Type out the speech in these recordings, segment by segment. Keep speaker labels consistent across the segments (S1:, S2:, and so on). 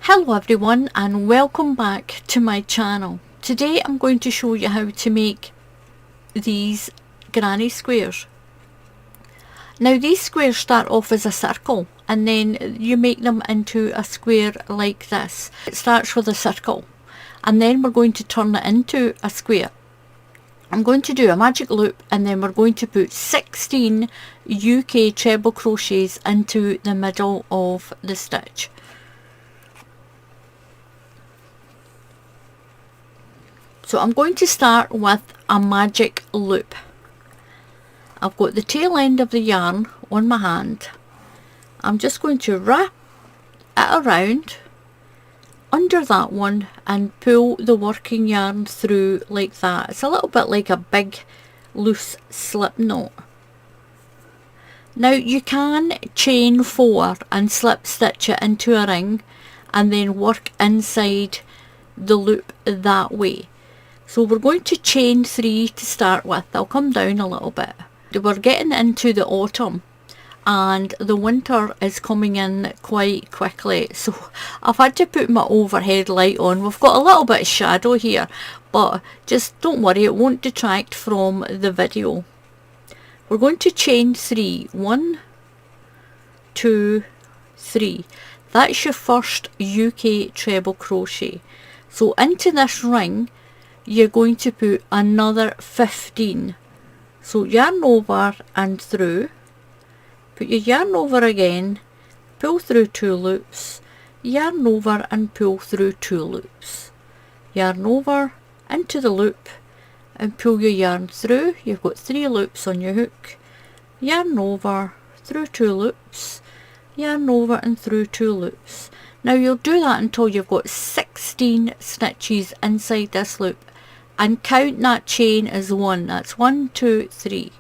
S1: Hello everyone and welcome back to my channel. Today I'm going to show you how to make these granny squares. Now these squares start off as a circle and then you make them into a square like this. It starts with a circle and then we're going to turn it into a square. I'm going to do a magic loop and then we're going to put 16 UK treble crochets into the middle of the stitch. So I'm going to start with a magic loop. I've got the tail end of the yarn on my hand. I'm just going to wrap it around under that one and pull the working yarn through like that. It's a little bit like a big loose slip knot. Now you can chain 4 and slip stitch it into a ring and then work inside the loop that way. So we're going to chain 3 to start with. I'll come down a little bit. We're getting into the autumn and the winter is coming in quite quickly, so I've had to put my overhead light on. We've got a little bit of shadow here, but just don't worry, it won't detract from the video. We're going to chain 3. 1, 2, 3. That's your first UK treble crochet. So into this ring you're going to put another 15. So yarn over and through, put your yarn over again, pull through 2 loops, yarn over and pull through 2 loops, yarn over into the loop and pull your yarn through. You've got 3 loops on your hook, yarn over, through 2 loops, yarn over and through 2 loops. Now you'll do that until you've got 16 stitches inside this loop. And count that chain as 1. That's 1, 2, 3.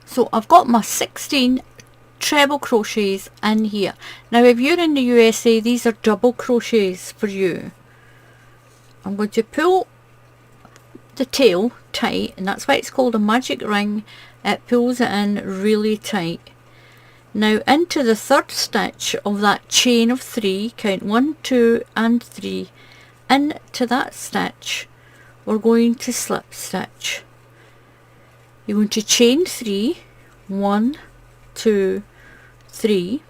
S1: So I've got my 16 treble crochets in here. Now if you're in the USA, these are double crochets for you. I'm going to pull the tail tight, and that's why it's called a magic ring. It pulls it in really tight. Now into the 3rd stitch of that chain of 3, count 1, 2 and 3, into that stitch we're going to slip stitch. You're going to chain 3, 1, 2, 3.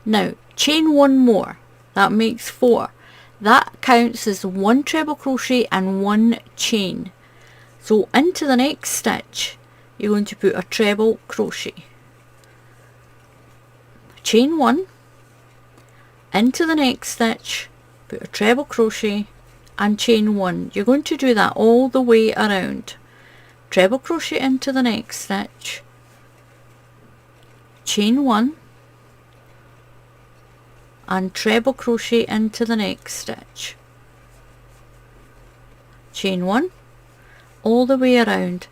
S1: Now chain 1 more, that makes 4. That counts as 1 treble crochet and 1 chain. So into the next stitch you're going to put a treble crochet. Chain 1, into the next stitch, put a treble crochet and chain 1. You're going to do that all the way around. Treble crochet into the next stitch, chain 1 and treble crochet into the next stitch, chain 1, all the way around,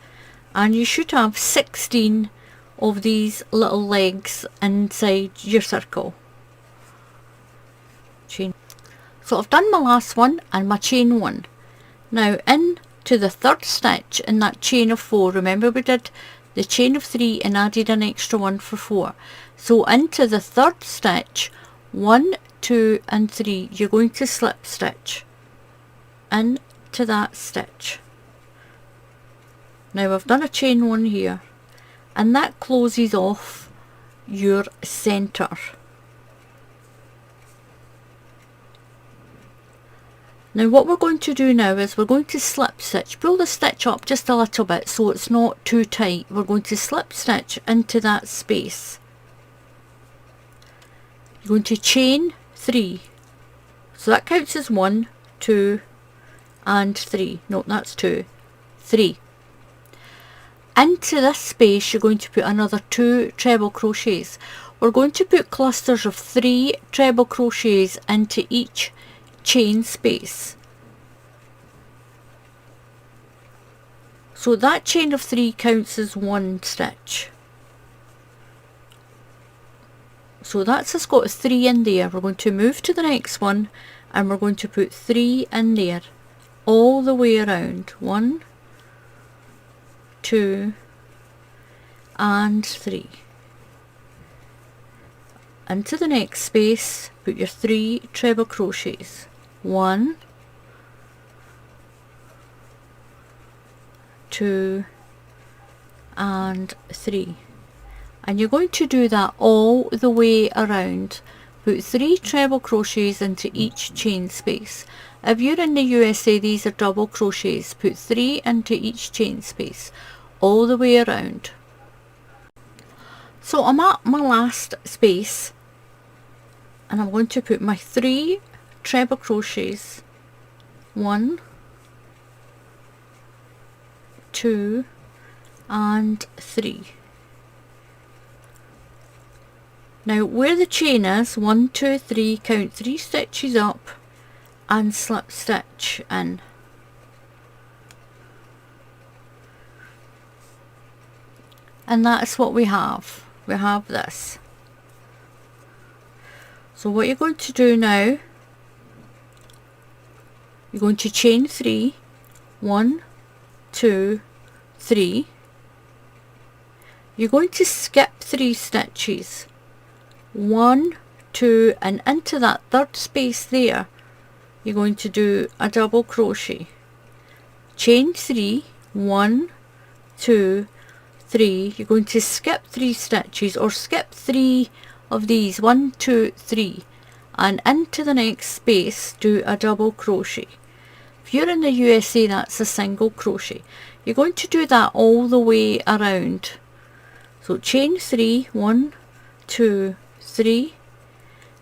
S1: and you should have 16 of these little legs inside your circle. Chain. So I've done my last one and my chain 1. Now into the 3rd stitch in that chain of 4, remember we did the chain of 3 and added an extra one for 4. So into the 3rd stitch, 1, 2 and 3, you're going to slip stitch into that stitch. Now I've done a chain 1 here, and that closes off your centre. Now what we're going to do now is we're going to slip stitch. Pull the stitch up just a little bit so it's not too tight. We're going to slip stitch into that space. You're going to chain 3. So that counts as 1, 2 and 3. No, that's 2. 3. Into this space you're going to put another 2 treble crochets. We're going to put clusters of 3 treble crochets into each chain space. So that chain of 3 counts as 1 stitch. So that's us got 3 in there. We're going to move to the next one and we're going to put 3 in there all the way around. 1, 2 and 3. into the next space, put your 3 treble crochets. 1, 2 and 3, and you're going to do that all the way around. Put 3 treble crochets into each chain space. If you're in the USA, these are double crochets. Put 3 into each chain space all the way around. So I'm at my last space, and I'm going to put my 3 treble crochets. 1, 2 and 3. Now where the chain is, 1, 2, 3, count 3 stitches up and slip stitch in. And that's what we have. We have this. So what you're going to do now, you're going to chain 3, 1, 2, 3. You're going to skip 3 stitches, 1, 2, and into that third space there, you're going to do a double crochet. Chain 3, 1, 2, 3. You're going to skip 3 stitches, or skip 3 of these, 1, 2, 3, and into the next space do a double crochet. If you're in the USA, that's a single crochet. You're going to do that all the way around. So chain 3, 1, 2, 3,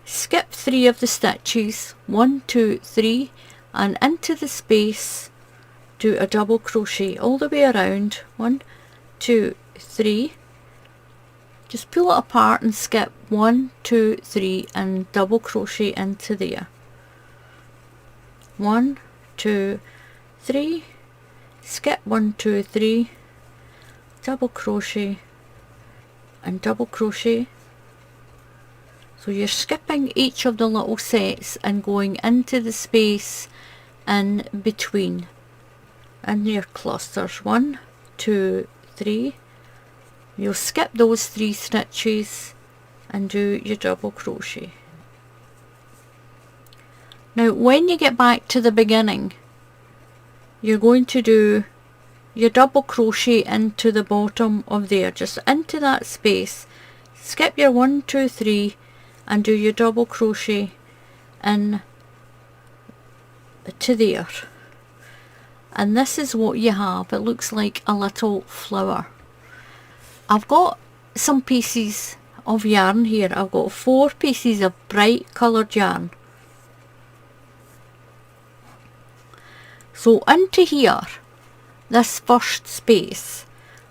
S1: skip 3 of the stitches, 1, 2, 3, and into the space do a double crochet all the way around. 1, 2, 3. Just pull it apart and skip 1, 2, 3 and double crochet into there. 1, 2, 3, skip 1, 2, 3, double crochet and double crochet. So you're skipping each of the little sets and going into the space in between in your clusters. 1, 2, 3. You'll skip those 3 stitches and do your double crochet. Now when you get back to the beginning, you're going to do your double crochet into the bottom of there, just into that space. Skip your 1, 2, 3 and do your double crochet in to there. And this is what you have. It looks like a little flower. I've got some pieces of yarn here. I've got 4 pieces of bright coloured yarn. So into here, this first space,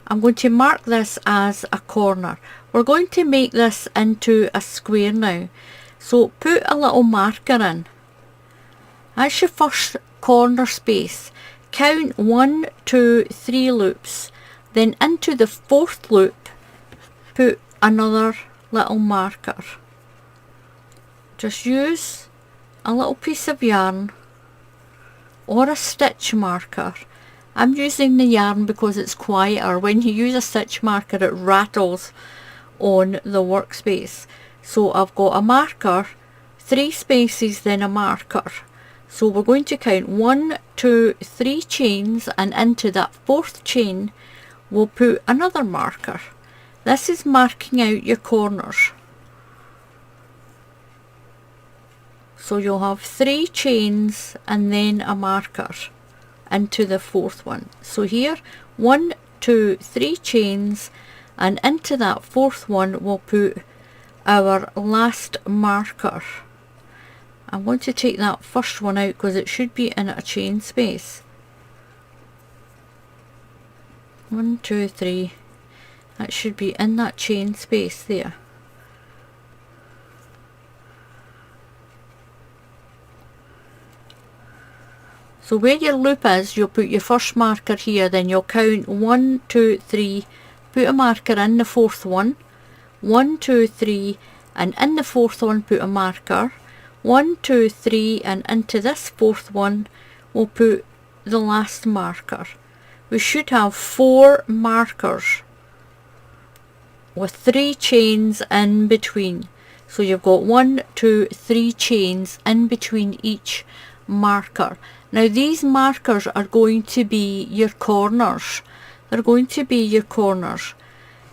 S1: I'm going to mark this as a corner. We're going to make this into a square now. So put a little marker in. That's your first corner space. Count 1, 2, 3 loops. Then into the 4th loop, put another little marker. Just use a little piece of yarn or a stitch marker. I'm using the yarn because it's quieter. When you use a stitch marker, it rattles on the workspace. So I've got a marker, 3 spaces, then a marker. So we're going to count 1, 2, 3 chains, and into that 4th chain we'll put another marker. This is marking out your corners. So you'll have 3 chains and then a marker into the 4th one. So here, 1, 2, 3 chains, and into that 4th one we'll put our last marker. I'm going to take that first one out because it should be in a chain space. 1, 2, 3. That should be in that chain space there. So where your loop is, you'll put your first marker here, then you'll count 1, 2, 3, put a marker in the 4th one, 1, 2, 3, and in the 4th one put a marker, 1, 2, 3, and into this 4th one we'll put the last marker. We should have 4 markers with 3 chains in between. So you've got 1, 2, 3 chains in between each marker. Now these markers are going to be your corners. They're going to be your corners.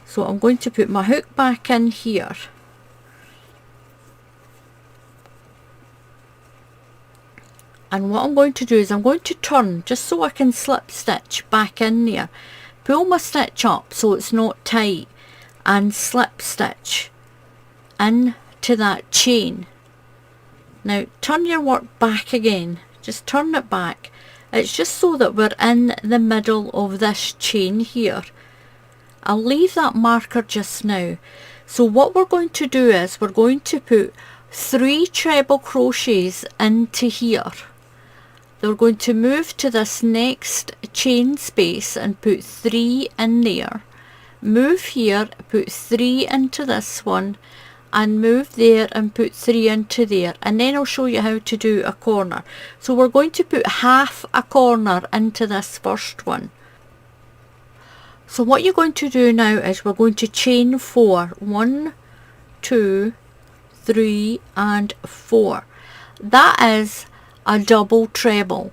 S1: So I'm going to put my hook back in here. And what I'm going to do is I'm going to turn just so I can slip stitch back in there. Pull my stitch up so it's not tight and slip stitch into that chain. Now turn your work back again. Just turn it back. It's just so that we're in the middle of this chain here. I'll leave that marker just now. So what we're going to do is we're going to put 3 treble crochets into here. Then we're going to move to this next chain space and put 3 in there. Move here, put 3 into this one, and move there and put 3 into there, and then I'll show you how to do a corner. So we're going to put half a corner into this first one. So what you're going to do now is we're going to chain 4. 1, 2, 3 and 4. That is a double treble.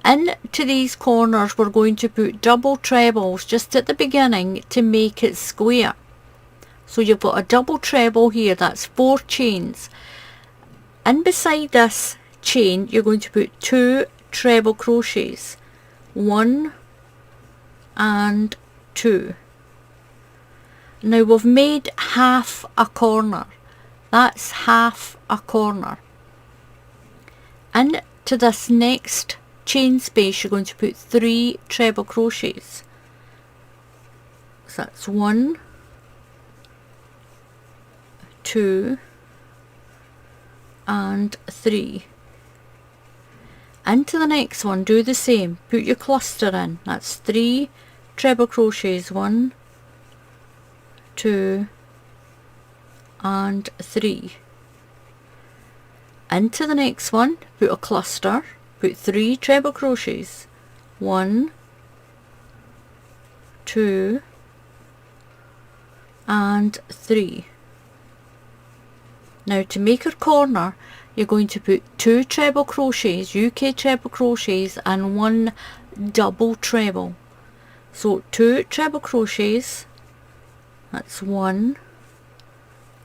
S1: Into these corners we're going to put double trebles just at the beginning to make it square. So you've got a double treble here, that's 4 chains. And beside this chain you're going to put 2 treble crochets. 1 and 2. Now we've made half a corner. That's half a corner. Into this next chain space you're going to put 3 treble crochets. So that's 1, 2 and 3. Into the next one do the same, put your cluster in, that's 3 treble crochets. 1, 2 and 3. Into the next one put a cluster, put 3 treble crochets. 1, 2 and 3. Now to make a corner you're going to put 2 treble crochets, UK treble crochets, and 1 double treble. So 2 treble crochets, that's 1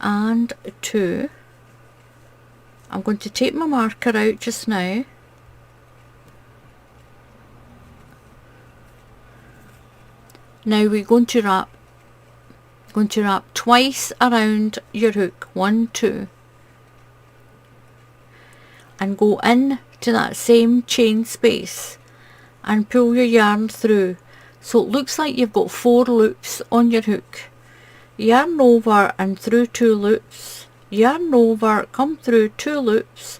S1: and 2. I'm going to take my marker out just now. Now we're going to wrap twice around your hook, 1, 2, and go in to that same chain space and pull your yarn through. So it looks like you've got 4 loops on your hook. Yarn over and through 2 loops, yarn over, come through 2 loops,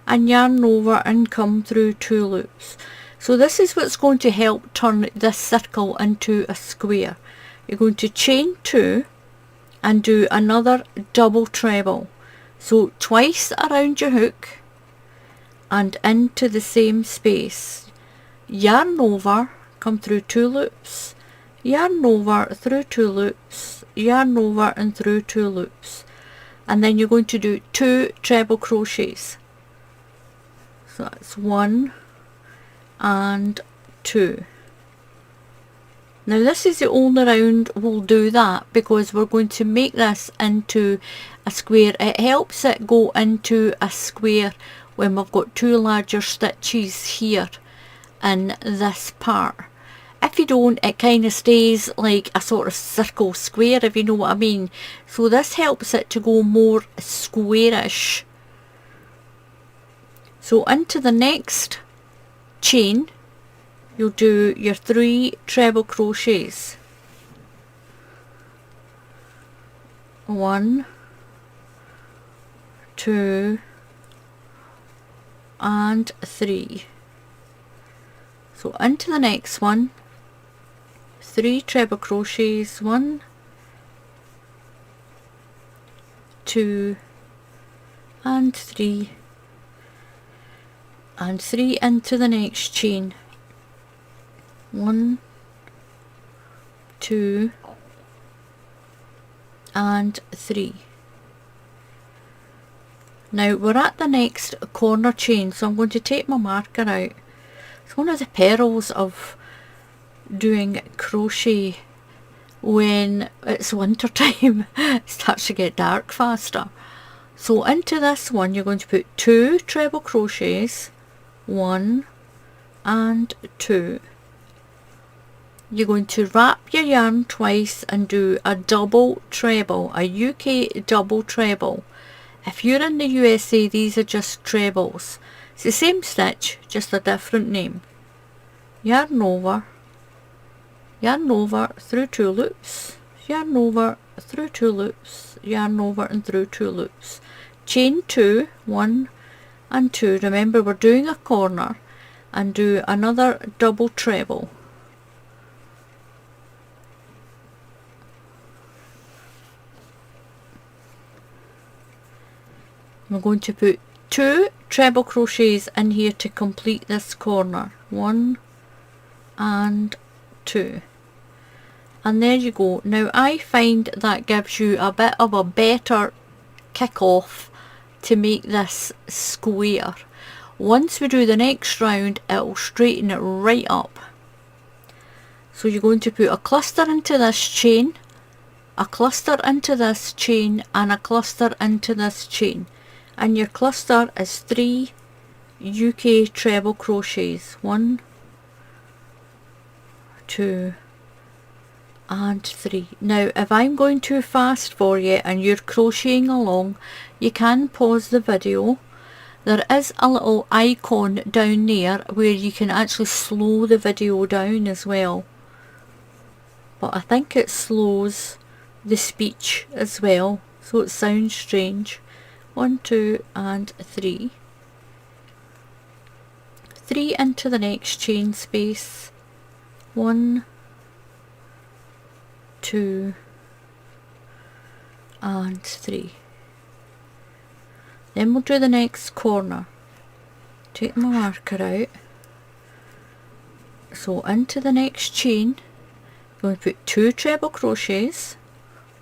S1: and yarn over and come through 2 loops. So this is what's going to help turn this circle into a square. You're going to chain 2 and do another double treble. So twice around your hook and into the same space. Yarn over, come through 2 loops, yarn over through 2 loops, yarn over and through 2 loops. And then you're going to do 2 treble crochets. So that's 1 and 2. Now this is the only round we'll do that because we're going to make this into a square. It helps it go into a square when we've got 2 larger stitches here in this part. If you don't, it kind of stays like a sort of circle square, if you know what I mean. So this helps it to go more squarish. So into the next chain you'll do your 3 treble crochets. 1, 2 and 3. So into the next one, 3 treble crochets. 1, 2 and 3, and 3 into the next chain. 1, 2 and 3. Now we're at the next corner chain, so I'm going to take my marker out. It's one of the perils of doing crochet when it's winter time. It starts to get dark faster. So into this one you're going to put 2 treble crochets, 1 and 2. You're going to wrap your yarn twice and do a double treble, a UK double treble. If you're in the USA, these are just trebles. It's the same stitch, just a different name. Yarn over, through 2 loops, yarn over, through 2 loops, yarn over and through 2 loops. Chain 2, 1 and 2. Remember we're doing a corner, and do another double treble. We're going to put 2 treble crochets in here to complete this corner. 1 and 2. And there you go. Now I find that gives you a bit of a better kick off to make this square. Once we do the next round, it will straighten it right up. So you're going to put a cluster into this chain, a cluster into this chain, and a cluster into this chain. And your cluster is 3 UK treble crochets. 1, 2 and 3. Now if I'm going too fast for you and you're crocheting along, you can pause the video. There is a little icon down there where you can actually slow the video down as well, but I think it slows the speech as well, so it sounds strange. 1, 2 and 3. 3 into the next chain space. 1, 2 and 3. Then we'll do the next corner. Take my marker out. So into the next chain, I'm going to put 2 treble crochets,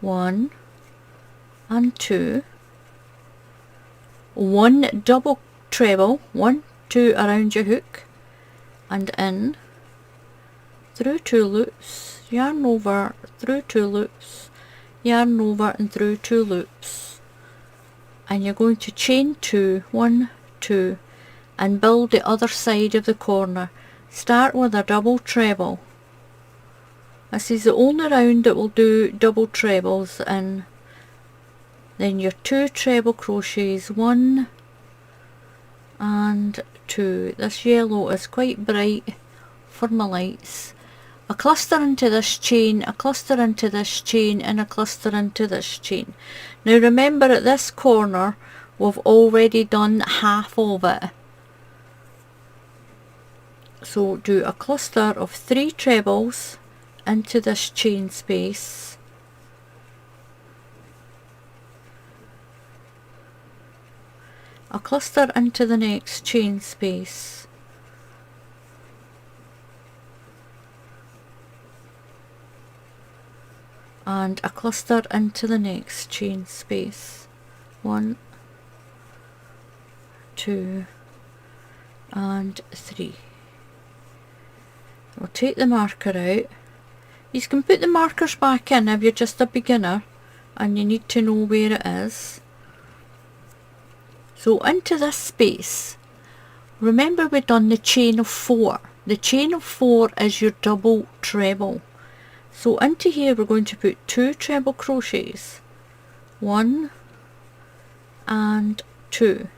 S1: 1 and 2. 1 double treble, 1, 2 around your hook, and in, through 2 loops, yarn over, through 2 loops, yarn over and through 2 loops. And you're going to chain 2, 1, 2, and build the other side of the corner. Start with a double treble. This is the only round that will do double trebles in. Then your 2 treble crochets, 1 and 2. This yellow is quite bright for my lights. A cluster into this chain, a cluster into this chain, and a cluster into this chain. Now remember at this corner we've already done half of it. So do a cluster of 3 trebles into this chain space. A cluster into the next chain space. And a cluster into the next chain space. 1, 2 and 3. We'll take the marker out. You can put the markers back in if you're just a beginner and you need to know where it is. So into this space, remember we've done the chain of 4. The chain of 4 is your double treble. So into here we're going to put 2 treble crochets, 1 and 2.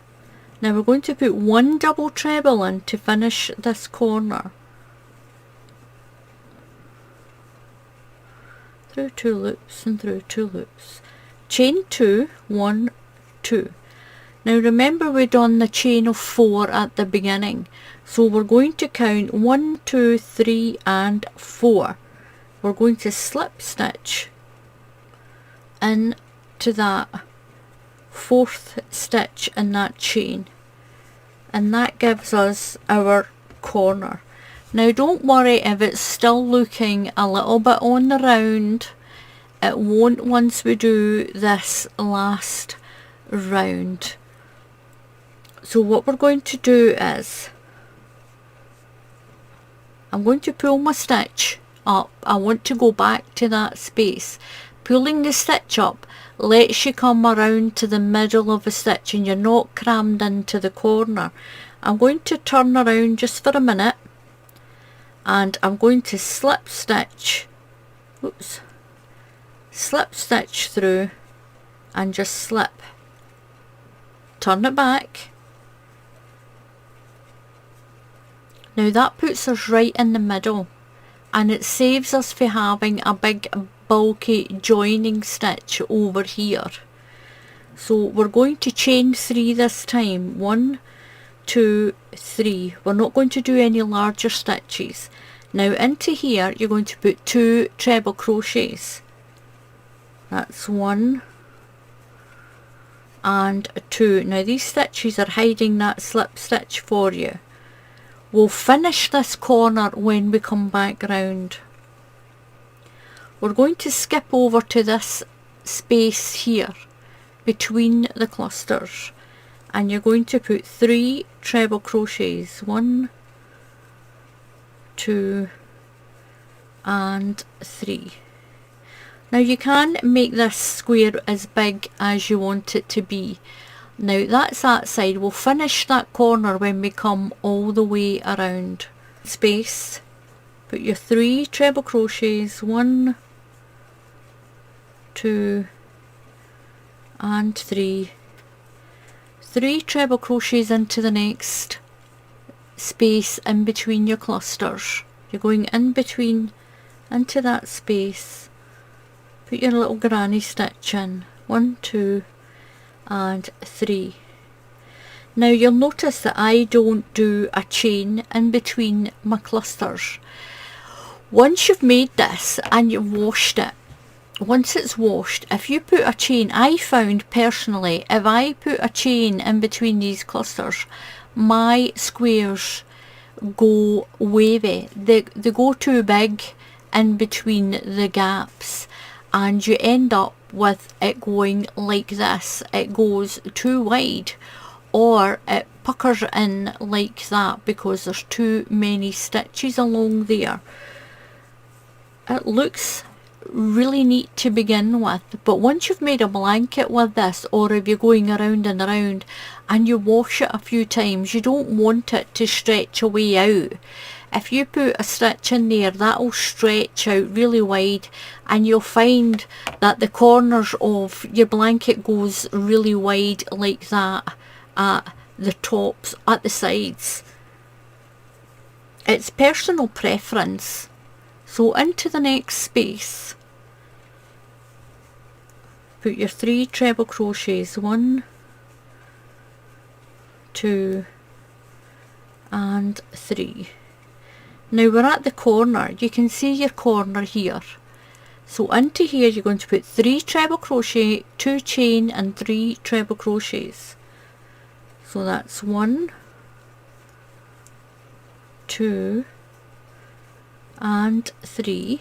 S1: Now we're going to put 1 double treble in to finish this corner. Through 2 loops and through 2 loops. Chain 2, 1, 2. Now remember we've done the chain of 4 at the beginning, so we're going to count 1, 2, 3 and 4. We're going to slip stitch into that 4th stitch in that chain, and that gives us our corner. Now don't worry if it's still looking a little bit on the round, it won't once we do this last round. So what we're going to do is, I'm going to pull my stitch up. I want to go back to that space. Pulling the stitch up lets you come around to the middle of a stitch and you're not crammed into the corner. I'm going to turn around just for a minute and I'm going to slip stitch, slip stitch through and just slip. Turn it back. Now that puts us right in the middle and it saves us from having a big bulky joining stitch over here. So we're going to chain 3 this time. 1, 2, 3. We're not going to do any larger stitches. Now into here you're going to put 2 treble crochets. That's 1 and 2. Now these stitches are hiding that slip stitch for you. We'll finish this corner when we come back round. We're going to skip over to this space here between the clusters and you're going to put 3 treble crochets. 1, 2 and 3. Now you can make this square as big as you want it to be. Now that's that side. We'll finish that corner when we come all the way around. Space, put your 3 treble crochets. 1, 2 and 3. 3 treble crochets into the next space in between your clusters. You're going in between into that space. Put your little granny stitch in. 1, 2 and 3. Now you'll notice that I don't do a chain in between my clusters. Once you've made this and you've washed it, once it's washed, if you put a chain, I found personally, if I put a chain in between these clusters, my squares go wavy. They go too big in between the gaps and you end up with it going like this. It goes too wide or it puckers in like that because there's too many stitches along there. It looks really neat to begin with, but once you've made a blanket with this, or if you're going around and around and you wash it a few times, you don't want it to stretch away out. If you put a stitch in there, that'll stretch out really wide and you'll find that the corners of your blanket goes really wide like that at the tops, at the sides. It's personal preference. So into the next space, put your 3 treble crochets. 1, 2 and 3. Now we're at the corner. You can see your corner here. So into here you're going to put 3 treble crochet, 2 chain and 3 treble crochets. So that's 1, 2 and 3.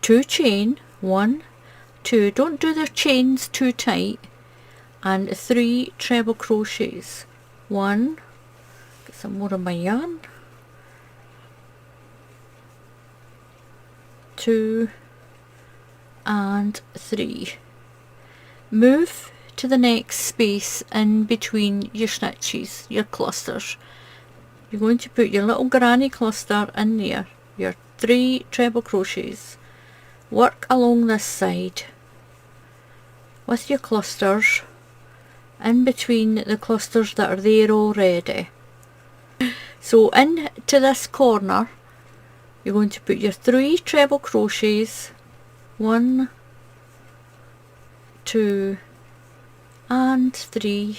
S1: 2 chain, 1, 2. Don't do the chains too tight. And 3 treble crochets. 1. Get some more of my yarn. 2 and 3. Move to the next space in between your stitches, your clusters. You're going to put your little granny cluster in there, your 3 treble crochets. Work along this side with your clusters in between the clusters that are there already. So into this corner you're going to put your 3 treble crochets. 1, 2 and 3.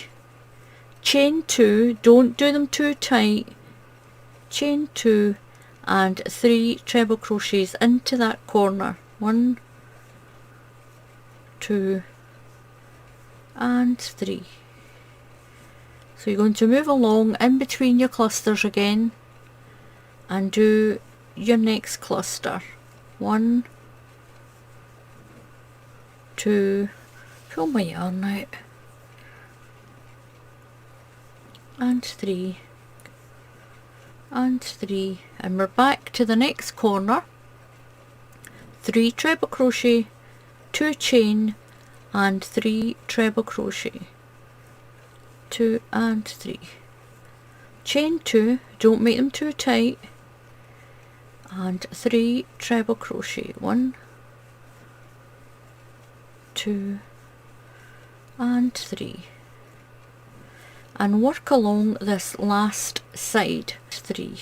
S1: Chain 2, don't do them too tight. Chain 2 and 3 treble crochets into that corner. 1, 2 and 3. So you're going to move along in between your clusters again and do your next cluster. 1, 2, pull my yarn out. and 3 and 3, and we're back to the next corner. 3 treble crochet, 2 chain and 3 treble crochet, 2 and 3, chain 2, don't make them too tight, and 3 treble crochet, 1, 2 and 3, and work along this last side. 3.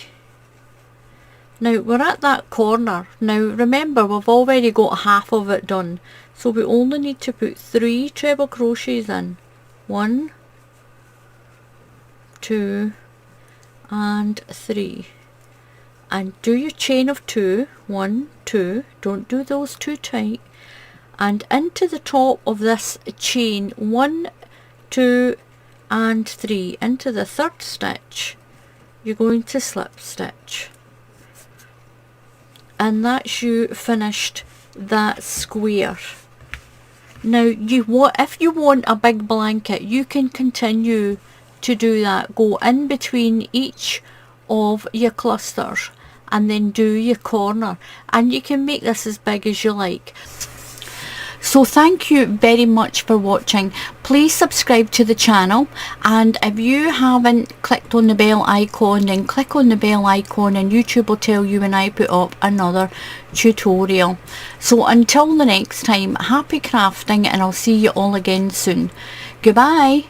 S1: Now we're at that corner. Now remember, we've already got half of it done, so we only need to put 3 treble crochets in. 1, 2 and 3, and do your chain of 2, 1, 2, don't do those too tight, and into the top of this chain 1, 2 and 3, into the 3rd stitch you're going to slip stitch, and that's you finished that square. Now if you want a big blanket, you can continue to do that. Go in between each of your clusters and then do your corner, and you can make this as big as you like. So thank you very much for watching. Please subscribe to the channel, and if you haven't clicked on the bell icon, then click on the bell icon and YouTube will tell you when I put up another tutorial. So until the next time, happy crafting, and I'll see you all again soon. Goodbye.